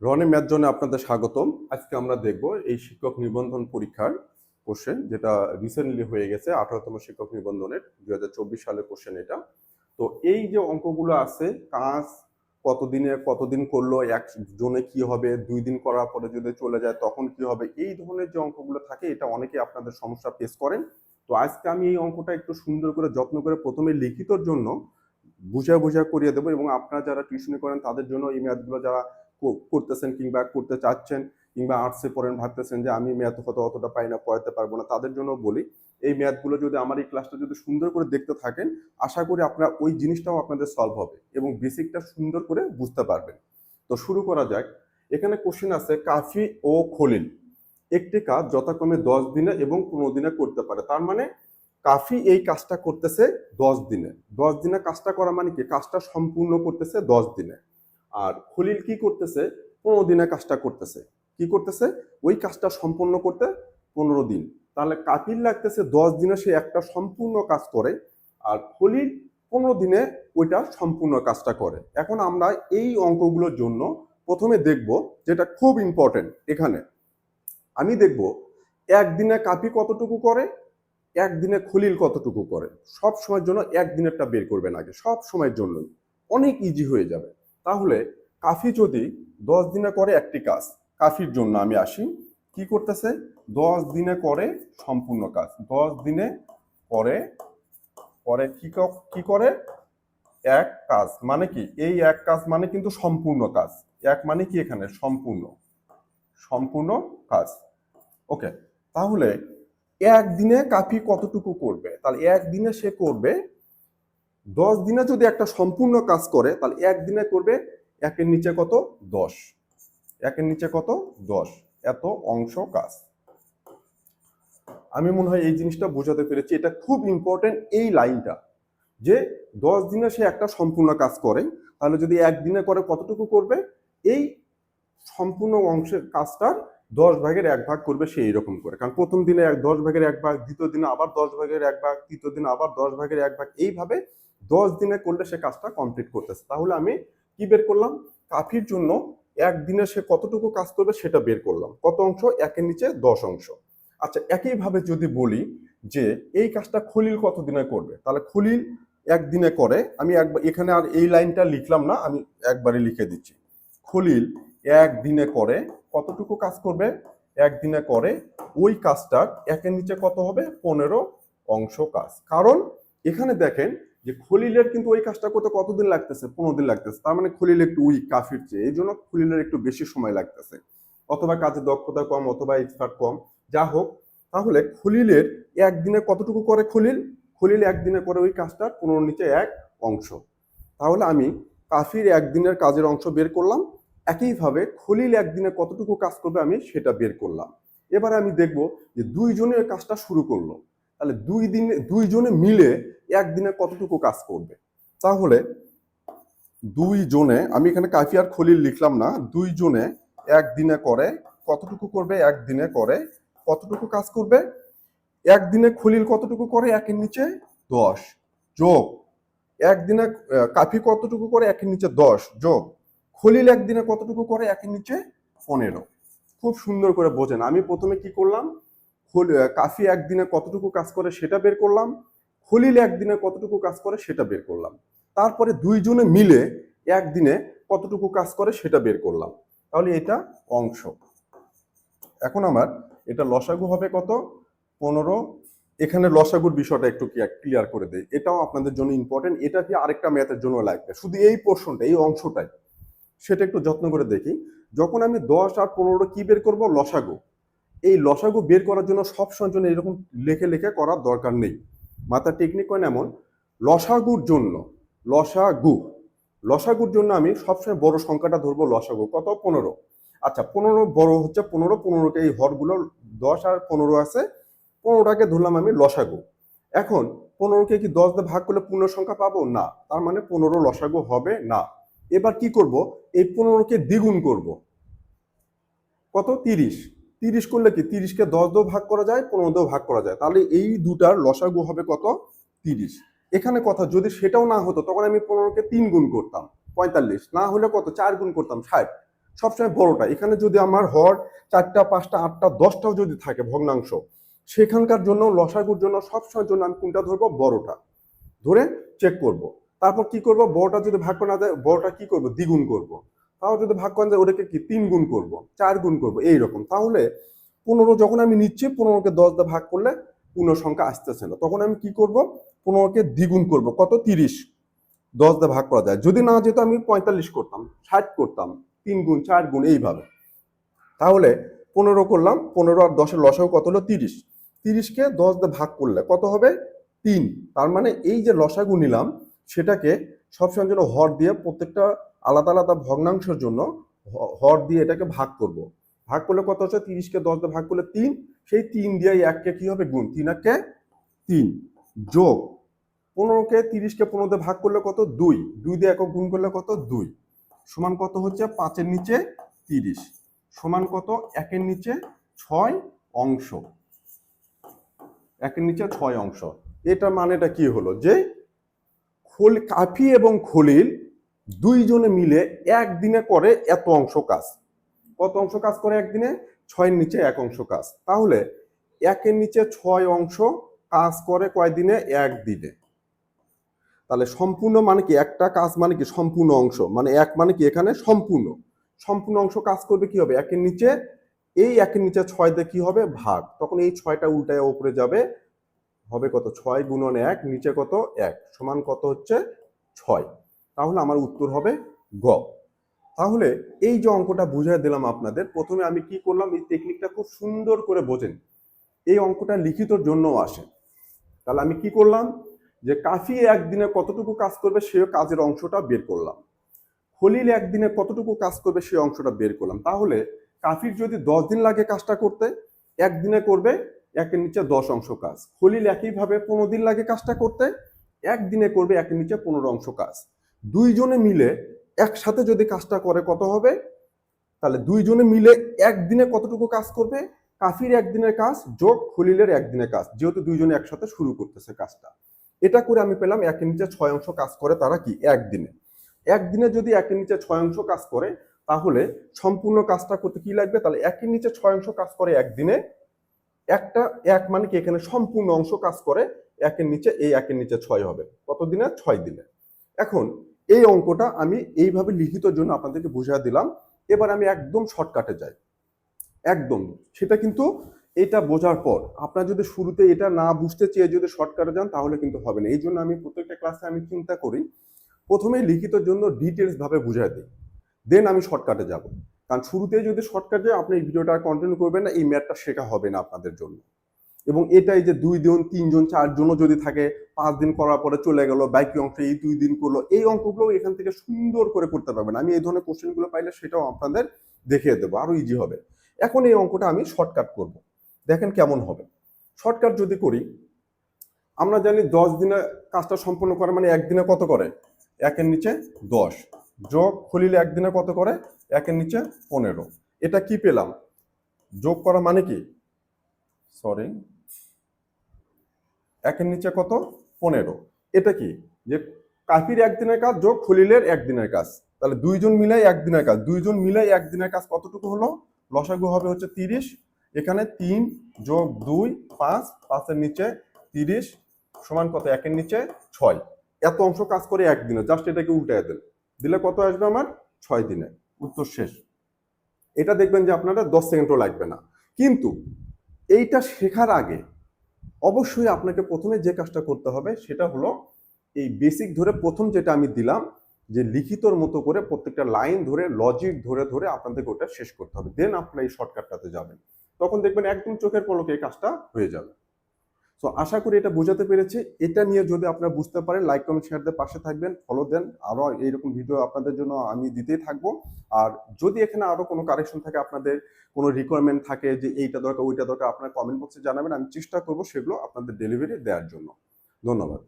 Roni math জোনে আপনাদের স্বাগতম। আজকে আমরা দেখব এই শিক্ষক নিবন্ধন পরীক্ষার কোশ্চেন, যেটা রিসেন্টলি হয়ে গেছে 18তম শিক্ষক নিবন্ধনের 2024 সালের কোশ্চেন এটা। তো এই যে অঙ্কগুলো আছে, কাজ কতদিনে কতদিন করলো, এক জনে কি হবে, 2 দিন করার পরে যদি চলে যায় তখন কি হবে, এই ধরনের যে অঙ্কগুলো থাকে এটা অনেকে আপনাদের সমস্যা ফেস করেন। তো আজকে আমি এই অঙ্কটা একটু সুন্দর করে যত্ন করে প্রথমে লিখিতর জন্য বুঝা বুঝা করিয়ে দেবো, এবং আপনারা যারা টিউশনি করেন তাদের জন্য এই ম্যাথগুলো যারা করতেছেন কিংবা করতে চাচ্ছেন কিংবা আর্টসে পড়েন, ভাবতেছেন যে আমি ম্যাথ হয়তো অতটা পাই না, পড়াতে পারবো না, তাদের জন্য বলি এই ম্যাথগুলো যদি আমার এই ক্লাসটা যদি সুন্দর করে দেখতে থাকেন, আশা করি আপনার ওই জিনিসটাও আপনাদের সলভ হবে এবং বেসিকটা সুন্দর করে বুঝতে পারবেন। তো শুরু করা যাক। এখানে কোশ্চেন আছে, কাফি ও খলিল একটি কাজ যথাক্রমে 10 দিনে এবং 15 দিনে করতে পারে। তার মানে কাফি এই কাজটা করতেছে 10 দিনে। 10 দিনে কাজটা করা মানে কি, কাজটা সম্পূর্ণ করতেছে 10 দিনে। আর খলিল কি করতেছে, 15 দিনে কাজটা করতেছে। কি করতেছে, ওই কাজটা সম্পূর্ণ করতে 15 দিন। তাহলে কাফির লাগতেছে 10 দিনে সে একটা সম্পূর্ণ কাজ করে, আর খলিল 15 দিনে ওইটা সম্পূর্ণ কাজটা করে। এখন আমরা এই অঙ্কগুলোর জন্য প্রথমে দেখব, যেটা খুব ইম্পর্টেন্ট এখানে আমি দেখব একদিনে কাফি কতটুকু করে, একদিনে খলিল কতটুকু করে। সব সময়ের জন্য একদিনেরটা বের করবেন আগে, সব সময়ের জন্য অনেক ইজি হয়ে যাবে। তাহলে কাফি যদি 10 দিনে করে একটি কাজ, কাফির জন্য আমি আসি, কি করতেছে, 10 দিনে করে সম্পূর্ণ কাজ, 10 দিনে করে করে কি করে, এক কাজ মানে কি, এই এক কাজ মানে কিন্তু সম্পূর্ণ কাজ। এক মানে কি, এখানে সম্পূর্ণ সম্পূর্ণ কাজ। ওকে, তাহলে একদিনে কাফি কতটুকু করবে, তাহলে একদিনে সে করবে 10 দিনে যদি একটা সম্পূর্ণ কাজ করে, তাহলে একদিনে করবে একের নিচে কত, 10। একের নিচে কত, 10, এত অংশ কাজ। আমি মনে হয় এই জিনিসটা বোঝাতে পেরেছি। এটা খুব ইম্পর্টেন্ট এই লাইনটা, যে 10 দিনে সে একটা সম্পূর্ণ কাজ করে, তাহলে যদি একদিনে করে কতটুকু করবে, এই সম্পূর্ণ অংশের কাজটার 10 ভাগের 1 ভাগ করবে সে এইরকম করে। কারণ প্রথম দিনে 10 ভাগের 1 ভাগ, দ্বিতীয় দিনে আবার 10 ভাগের 1 ভাগ, তৃতীয় দিনে আবার 10 ভাগের 1 ভাগ, এইভাবে 10 দিনে করলে সে কাজটা কমপ্লিট করতেছে। তাহলে আমি কি বের করলাম, কাফির জন্য একদিনে সে কতটুকু কাজ করবে সেটা বের করলাম। কত অংশ, একের নিচে 10 অংশ। আচ্ছা, একইভাবে যদি বলি যে এই কাজটা খলিল কতদিনে করবে, তাহলে খলিল একদিনে করে। আমি একবার এখানে আর এই লাইনটা লিখলাম না, আমি একবারে লিখে দিচ্ছি। খলিল একদিনে করে কতটুকু কাজ করবে, একদিনে করে ওই কাজটার একের নিচে কত হবে, 15 অংশ কাজ। কারণ এখানে দেখেন যে খলিলের কিন্তু ওই কাজটা করতে কতদিন লাগতেছে, 15 দিন লাগতেছে। তার মানে খলিল একটু উইক কাফির চেয়ে, এই জন্য খলিলের একটু বেশি সময় লাগতেছে, অথবা কাজের দক্ষতা কম, অথবা এক্সপার্ট কম, যা হোক। তাহলে খলিলের একদিনে কতটুকু করে, খলিল খলিল একদিনে করে ওই কাজটার 15 নিচে 1 অংশ। তাহলে আমি কাফির একদিনের কাজের অংশ বের করলাম, একইভাবে খলিল একদিনে কতটুকু কাজ করবে আমি সেটা বের করলাম। এবারে আমি দেখব যে দুইজনের কাজটা শুরু করলো, তাহলে 2 জনে মিলে একদিনে কতটুকু কাজ করবে। তাহলে 2 জনে, আমি এখানে কাফি আর খলিল লিখলাম না, 2 জনে একদিনে করে কতটুকু করবে, একদিনে করে কতটুকু কাজ করবে, একদিনে খলিল কতটুকু করে, একের নিচে 10 যোগ একদিনে কাফি কতটুকু করে, একের নিচে 10 যোগ খলিল একদিনে কতটুকু করে, একের নিচে 15। খুব সুন্দর করে বোঝেন। আমি প্রথমে কি করলাম, কাফি একদিনে কতটুকু কাজ করে সেটা বের করলাম, খলিল একদিনে কতটুকু কাজ করে সেটা বের করলাম, তারপরে 2 জনে মিলে একদিনে কতটুকু কাজ করে সেটা বের করলাম। তাহলে এটা অংশ। এখন আমার এটা লসাগু হবে কত, 15। এখানে লসাগুর বিষয়টা একটু ক্লিয়ার করে দেই, এটাও আপনাদের জন্য ইম্পর্টেন্ট। এটা কি আরেকটা ম্যাথের জন্য লাগবে, শুধু এই পোর্শনটা, এই অংশটাই, সেটা একটু যত্ন করে দেখি। যখন আমি 10 আর 15 কি বের করব, লসাগু, এই লসাগু বের করার জন্য সবসময়ের জন্য এরকম লেখে লেখে করার দরকার নেই। মাথার টেকনিক হয় এমন, লসাগুর জন্য, লসাগু লসাগুর জন্য আমি সবসময় বড় সংখ্যাটা ধরবো, লসাগু কত, 15। আচ্ছা, 15 বড় হচ্ছে 15, 15কে এই হরগুলো 10 আর 15 আছে, 15টাকে ধরলাম আমি লসাগু। এখন 15কে কি 10 দিয়ে ভাগ করলে পূর্ণ সংখ্যা পাবো না, তার মানে 15 লসাগু হবে না। এবার কি করব, এই 15কে দ্বিগুণ করব, কত, 30। 30 করলে কি, 30কে 10 দিয়েও ভাগ করা যায়, 15 দিয়েও ভাগ করা যায়, তাহলে এই দুটার লসাগু হবে কত, 30। এখানে কথা, যদি সেটাও না হতো তখন আমি 15কে 3 গুণ করতাম, 45, না হলে কত, 4 গুণ করতাম, 60। সবসময় বড়টা। এখানে যদি আমার হর 4টা 5টা 8টা 10টাও যদি থাকে ভগ্নাংশ, সেখানকার জন্য লসাগুর জন্য সবসময়ের জন্য আমি কোনটা ধরবো, বড়টা ধরে চেক করব। তারপর কি করব, বড়টা যদি ভাগ করা না যায়, বড়টা কি করব, দ্বিগুণ করব। তাও যদি ভাগ করা যায়, ওটাকে কি 3 গুণ করব, 4 গুণ করব, এইরকম। তাহলে 15 যখন আমি নিচ্ছি, 15কে 10 দিয়ে ভাগ করলে পূর্ণ সংখ্যা আসতেছে না, তখন আমি কি করব, 15কে দ্বিগুণ করব, কত, 30। 10 দিয়ে ভাগ করা যায়, যদি না যেত আমি 45 করতাম, 60 করতাম, 3 গুণ 4 গুণ এইভাবে। তাহলে 15 করলাম, 15 আর 10-এর লসাগু কত হলো, 30। 30কে 10 দিয়ে ভাগ করলে কত হবে, 3। তার মানে এই যে লসাগু নিলাম, সেটাকে সবসময় জন্য হর দিয়ে, প্রত্যেকটা আলাদা আলাদা ভগ্নাংশের জন্য হর দিয়ে এটাকে ভাগ করব। ভাগ করলে কত হচ্ছে, 30কে 10 দিয়ে ভাগ করলে 3, সেই 3 দিয়ে 1কে কি হবে, গুণ, 3 1-কে 3, যোগ 15কে 30কে 15 দিয়ে ভাগ করলে কত, 2, 2 দিয়ে একক গুণ করলে কত, 2, সমান কত হচ্ছে, 5-এর নিচে 30, সমান কত, 1-এর নিচে 6 অংশ। 1-এর নিচে 6 অংশ। এটা মানেটা কি হলো, যে কাফি এবং খলিল দুইজনে মিলে একদিনে করে এত অংশ কাজ। কত অংশ কাজ করে একদিনে, 6-এর নিচে 1 অংশ কাজ। তাহলে 1-এর নিচে 6 অংশ কাজ করে কয় দিনে, একদিনে। তাহলে সম্পূর্ণ মানে কি, একটা কাজ মানে কি সম্পূর্ণ অংশ, মানে 1 মানে কি এখানে সম্পূর্ণ। সম্পূর্ণ অংশ কাজ করবে কি হবে, 1-এর নিচে, এই 1-এর নিচে 6 দিয়ে কি হবে, ভাগ, তখন এই 6টা উল্টায় উপরে যাবে, হবে কত, 6 গুণন 1, নিচে কত, 1, সমান কত হচ্ছে, 6। তাহলে আমার উত্তর হবে গ। তাহলে এই যে অঙ্কটা বুঝিয়ে দিলাম আপনাদের, প্রথমে আমি কি করলাম, এই টেকনিকটা খুব সুন্দর করে বোঝেন, এই অঙ্কটা লিখিতর জন্যও আসে। তাহলে আমি কি করলাম, যে কাফি একদিনে কতটুকু কাজ করবে সেই কাজের অংশটা বের করলাম, খলিল একদিনে কতটুকু কাজ করবে সেই অংশটা বের করলাম। তাহলে কাফির যদি 10 দিন লাগে কাজটা করতে, একদিনে করবে 1-এর নিচে 10 অংশ কাজ। খলিল একইভাবে 15 দিন লাগে কাজটা করতে, একদিনে করবে 1-এর নিচে 15 অংশ কাজ। দুইজনে মিলে একসাথে যদি কাজটা করে কত হবে, তাহলে দুইজনে মিলে একদিনে কতটুকু কাজ করবে, কাফির একদিনের কাজ যোগ খলিলের একদিনের কাজ, যেহেতু দুইজনে একসাথে শুরু করতেছে কাজটা। এটা করে আমি পেলাম 1-এর নিচে 6 অংশ কাজ করে তারা কি একদিনে। একদিনে যদি 1-এর নিচে 6 অংশ কাজ করে, তাহলে সম্পূর্ণ কাজটা করতে কি লাগবে, তাহলে 1-এর নিচে 6 অংশ কাজ করে একদিনে, একটা 1 মানে কি এখানে সম্পূর্ণ অংশ কাজ করে 1-এর নিচে, এই 1-এর নিচে 6 হবে কত দিনে, 6 দিনে। এখন এই অঙ্কটা আমি এইভাবে লিখিতর জন্য আপনাদেরকে বুঝিয়ে দিলাম। এবার আমি একদম শর্টকাটে যাই, একদম। সেটা কিন্তু এটা বোঝার পর, আপনারা যদি শুরুতে এটা না বুঝতে চেয়ে যদি শর্টকাটে যান, তাহলে কিন্তু হবে না। এই জন্য আমি প্রত্যেকটা ক্লাসে আমি চিন্তা করি, প্রথমে লিখিতর জন্য ডিটেলস ভাবে বুঝাই দিই, দেন আমি শর্টকাটে যাব। কারণ শুরুতেই যদি শর্টকাট যায়, আপনি এই ভিডিওটা কন্টিনিউ করবেন না, এই ম্যাথটা শেখা হবে না আপনাদের জন্য। এবং এটাই যে 2 জন 3 জন 4 জনও যদি থাকে, 5 দিন করার পরে চলে গেল, বাকি অংশ এই 2 দিন করলো, এই অঙ্কগুলো এখান থেকে সুন্দর করে করতে পারবেন। আমি এই ধরনের কোশ্চেনগুলো পাইলে সেটাও আপনাদের দেখিয়ে দেবো, আরো ইজি হবে। এখন এই অঙ্কটা আমি শর্টকাট করব, দেখেন কেমন হবে। শর্টকাট যদি করি, আমরা জানি 10 দিনে কাজটা সম্পন্ন করে মানে একদিনে কত করে, 1-এর নিচে 10, যোগ খলিল একদিনে কত করে, 1-এর নিচে 15। এটা কি পেলাম, যোগ করা মানে কি, সরি, 1-এর নিচে কত, 15। এটা কি, যে কাফির একদিনের কাজ যোগ খলিলের একদিনের কাজ, তাহলে দুইজন মিলাই একদিনের কাজ, দুইজন মিলাই একদিনের কাজ কতটুকু হলো, লসাগু হবে হচ্ছে 30। এখানে 3 যোগ 2 5, 5-এর নিচে 30 সমান কত, 1-এর নিচে 6। এত অংশ কাজ করে একদিনে, জাস্ট এটাকে উল্টায় দেন, দিলে কত আসবে আমার, 6 দিনে। উত্তর শেষ। এটা দেখবেন যে আপনারা 10 সেকেন্ডও লাগবে না। কিন্তু এইটা শেখার আগে অবশ্যই আপনাকে প্রথমে যে কাজটা করতে হবে সেটা হলো, এই বেসিক ধরে প্রথম যেটা আমি দিলাম, যে লিখিতর মতো করে প্রত্যেকটা লাইন ধরে লজিক ধরে ধরে আপনাদেরকে ওটা শেষ করতে হবে, দেন আপনারা এই শর্টকাটটাতে যাবেন। তখন দেখবেন একদম চোখের পলকে এই কাজটা হয়ে যাবে। সো আশা করি এটা বোঝাতে পেরেছি। এটা নিয়ে যদি আপনারা বুঝতে পারেন, লাইক কমেন্ট শেয়ার দিয়ে পাশে থাকবেন, ফলো দেন, আরো এইরকম ভিডিও আপনাদের জন্য আমি দিতেই থাকবো। আর যদি এখানে আরো কোনো কারেকশন থাকে, আপনাদের কোনো রিকোয়ারমেন্ট থাকে যে এইটা দরকার ওইটা দরকার, আপনারা কমেন্ট বক্সে জানাবেন, আমি চেষ্টা করবো সেগুলো আপনাদের ডেলিভারি দেওয়ার জন্য। ধন্যবাদ।